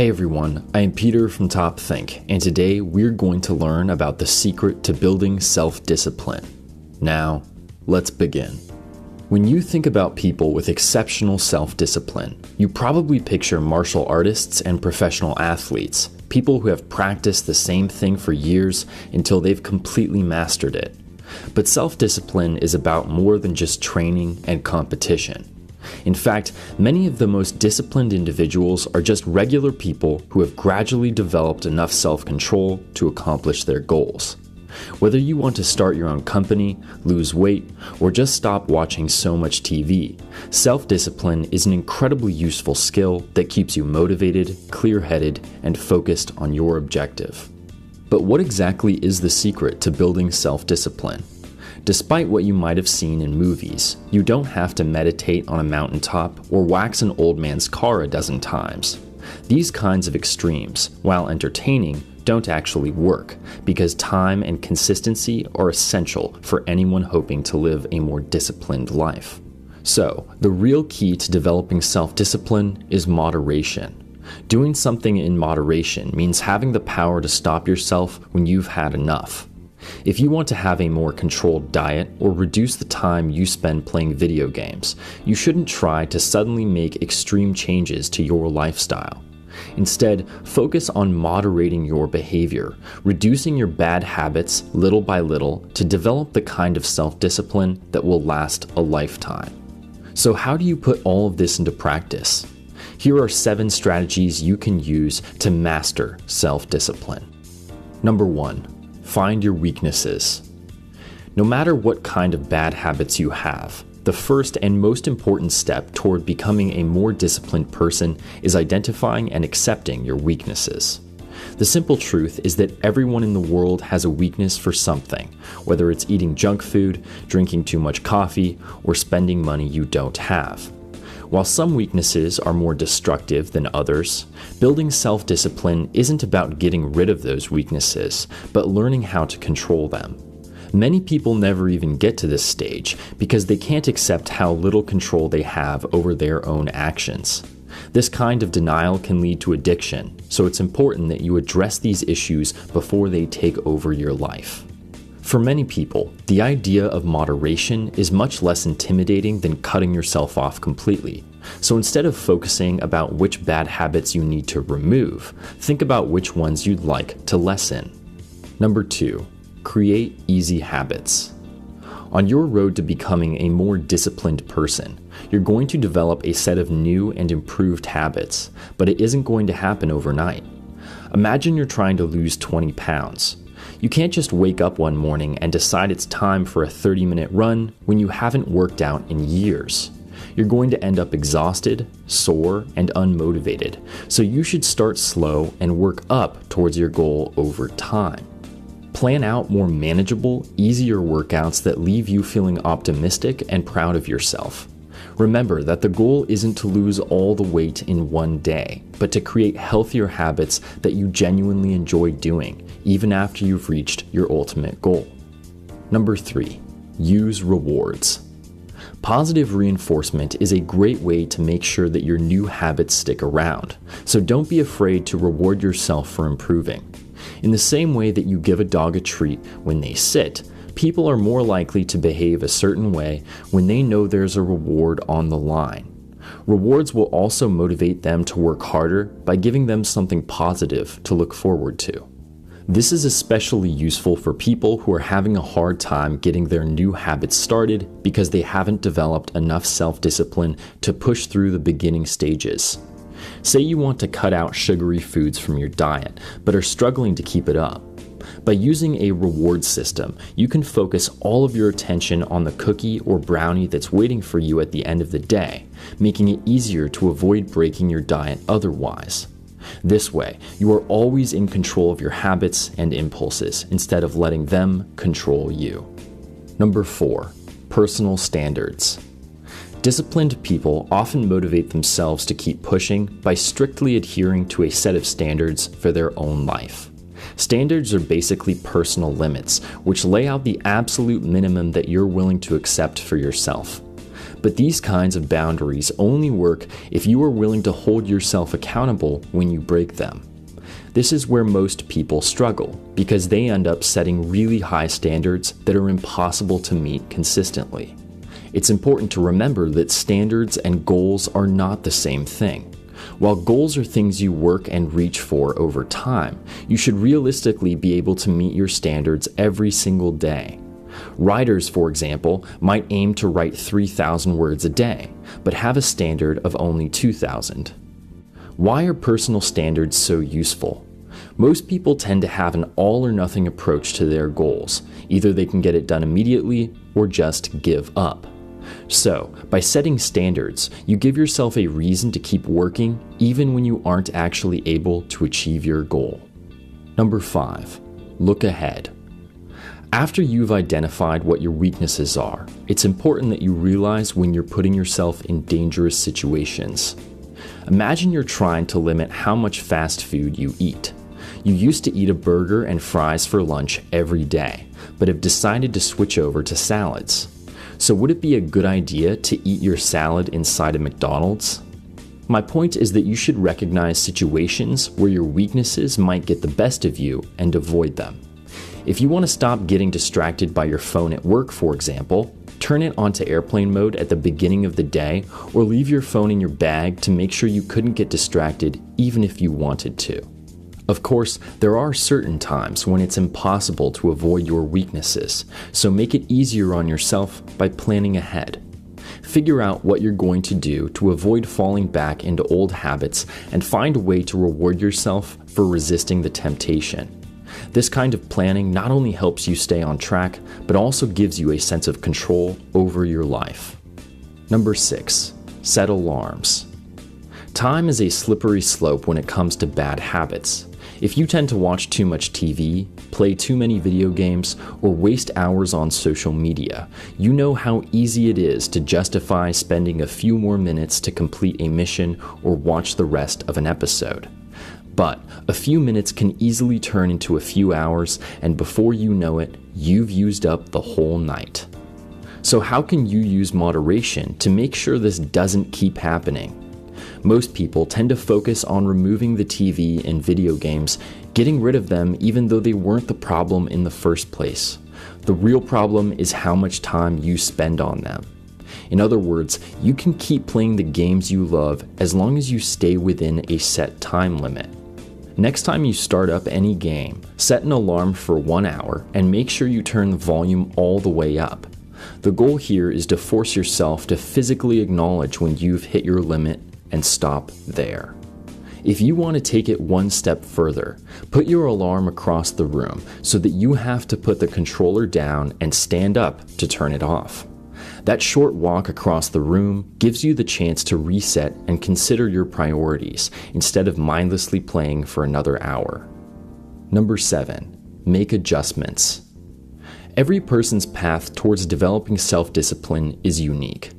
Hey everyone, I am Peter from Top Think, and today we're going to learn about the secret to building self-discipline. Now, let's begin. When you think about people with exceptional self-discipline, you probably picture martial artists and professional athletes, people who have practiced the same thing for years until they've completely mastered it. But self-discipline is about more than just training and competition. In fact, many of the most disciplined individuals are just regular people who have gradually developed enough self-control to accomplish their goals. Whether you want to start your own company, lose weight, or just stop watching so much TV, self-discipline is an incredibly useful skill that keeps you motivated, clear-headed, and focused on your objective. But what exactly is the secret to building self-discipline? Despite what you might have seen in movies, you don't have to meditate on a mountaintop or wax an old man's car a dozen times. These kinds of extremes, while entertaining, don't actually work because time and consistency are essential for anyone hoping to live a more disciplined life. So, the real key to developing self-discipline is moderation. Doing something in moderation means having the power to stop yourself when you've had enough. If you want to have a more controlled diet or reduce the time you spend playing video games, you shouldn't try to suddenly make extreme changes to your lifestyle. Instead, focus on moderating your behavior, reducing your bad habits little by little to develop the kind of self-discipline that will last a lifetime. So how do you put all of this into practice? Here are 7 strategies you can use to master self-discipline. Number 1. Find your weaknesses. No matter what kind of bad habits you have, the first and most important step toward becoming a more disciplined person is identifying and accepting your weaknesses. The simple truth is that everyone in the world has a weakness for something, whether it's eating junk food, drinking too much coffee, or spending money you don't have. While some weaknesses are more destructive than others, building self-discipline isn't about getting rid of those weaknesses, but learning how to control them. Many people never even get to this stage because they can't accept how little control they have over their own actions. This kind of denial can lead to addiction, so it's important that you address these issues before they take over your life. For many people, the idea of moderation is much less intimidating than cutting yourself off completely. So instead of focusing about which bad habits you need to remove, think about which ones you'd like to lessen. Number 2, create easy habits. On your road to becoming a more disciplined person, you're going to develop a set of new and improved habits, but it isn't going to happen overnight. Imagine you're trying to lose 20 pounds. You can't just wake up one morning and decide it's time for a 30-minute run when you haven't worked out in years. You're going to end up exhausted, sore, and unmotivated, so you should start slow and work up towards your goal over time. Plan out more manageable, easier workouts that leave you feeling optimistic and proud of yourself. Remember that the goal isn't to lose all the weight in one day, but to create healthier habits that you genuinely enjoy doing, even after you've reached your ultimate goal. Number 3, use rewards. Positive reinforcement is a great way to make sure that your new habits stick around, so don't be afraid to reward yourself for improving. In the same way that you give a dog a treat when they sit, people are more likely to behave a certain way when they know there's a reward on the line. Rewards will also motivate them to work harder by giving them something positive to look forward to. This is especially useful for people who are having a hard time getting their new habits started because they haven't developed enough self-discipline to push through the beginning stages. Say you want to cut out sugary foods from your diet, but are struggling to keep it up. By using a reward system, you can focus all of your attention on the cookie or brownie that's waiting for you at the end of the day, making it easier to avoid breaking your diet otherwise. This way, you are always in control of your habits and impulses instead of letting them control you. Number 4, personal standards. Disciplined people often motivate themselves to keep pushing by strictly adhering to a set of standards for their own life. Standards are basically personal limits, which lay out the absolute minimum that you're willing to accept for yourself. But these kinds of boundaries only work if you are willing to hold yourself accountable when you break them. This is where most people struggle, because they end up setting really high standards that are impossible to meet consistently. It's important to remember that standards and goals are not the same thing. While goals are things you work and reach for over time, you should realistically be able to meet your standards every single day. Writers, for example, might aim to write 3,000 words a day, but have a standard of only 2,000. Why are personal standards so useful? Most people tend to have an all-or-nothing approach to their goals. Either they can get it done immediately or just give up. So, by setting standards, you give yourself a reason to keep working even when you aren't actually able to achieve your goal. Number 5. Look ahead. After you've identified what your weaknesses are, it's important that you realize when you're putting yourself in dangerous situations. Imagine you're trying to limit how much fast food you eat. You used to eat a burger and fries for lunch every day, but have decided to switch over to salads. So would it be a good idea to eat your salad inside a McDonald's? My point is that you should recognize situations where your weaknesses might get the best of you and avoid them. If you want to stop getting distracted by your phone at work, for example, turn it onto airplane mode at the beginning of the day, or leave your phone in your bag to make sure you couldn't get distracted even if you wanted to. Of course, there are certain times when it's impossible to avoid your weaknesses, so make it easier on yourself by planning ahead. Figure out what you're going to do to avoid falling back into old habits and find a way to reward yourself for resisting the temptation. This kind of planning not only helps you stay on track, but also gives you a sense of control over your life. Number 6. Set alarms. Time is a slippery slope when it comes to bad habits. If you tend to watch too much TV, play too many video games, or waste hours on social media, you know how easy it is to justify spending a few more minutes to complete a mission or watch the rest of an episode. But a few minutes can easily turn into a few hours, and before you know it, you've used up the whole night. So how can you use moderation to make sure this doesn't keep happening? Most people tend to focus on removing the TV and video games, getting rid of them even though they weren't the problem in the first place. The real problem is how much time you spend on them. In other words, you can keep playing the games you love as long as you stay within a set time limit. Next time you start up any game, set an alarm for 1 hour and make sure you turn the volume all the way up. The goal here is to force yourself to physically acknowledge when you've hit your limit and stop there. If you want to take it one step further, put your alarm across the room so that you have to put the controller down and stand up to turn it off. That short walk across the room gives you the chance to reset and consider your priorities instead of mindlessly playing for another hour. Number 7. Make adjustments. Every person's path towards developing self-discipline is unique.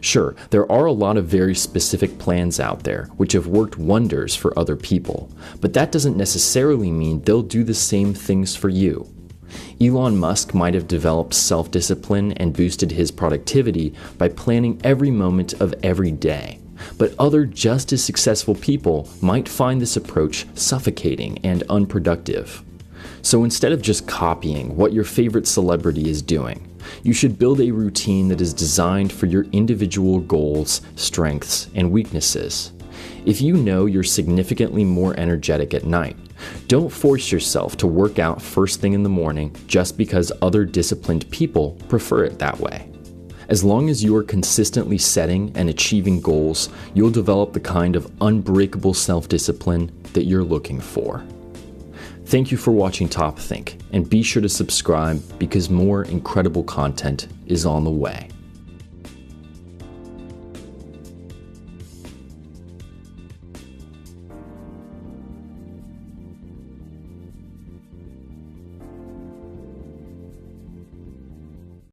Sure, there are a lot of very specific plans out there which have worked wonders for other people, but that doesn't necessarily mean they'll do the same things for you. Elon Musk might have developed self-discipline and boosted his productivity by planning every moment of every day, but other just as successful people might find this approach suffocating and unproductive. So instead of just copying what your favorite celebrity is doing, you should build a routine that is designed for your individual goals, strengths, and weaknesses. If you know you're significantly more energetic at night, don't force yourself to work out first thing in the morning just because other disciplined people prefer it that way. As long as you are consistently setting and achieving goals, you'll develop the kind of unbreakable self-discipline that you're looking for. Thank you for watching Top Think, and be sure to subscribe because more incredible content is on the way.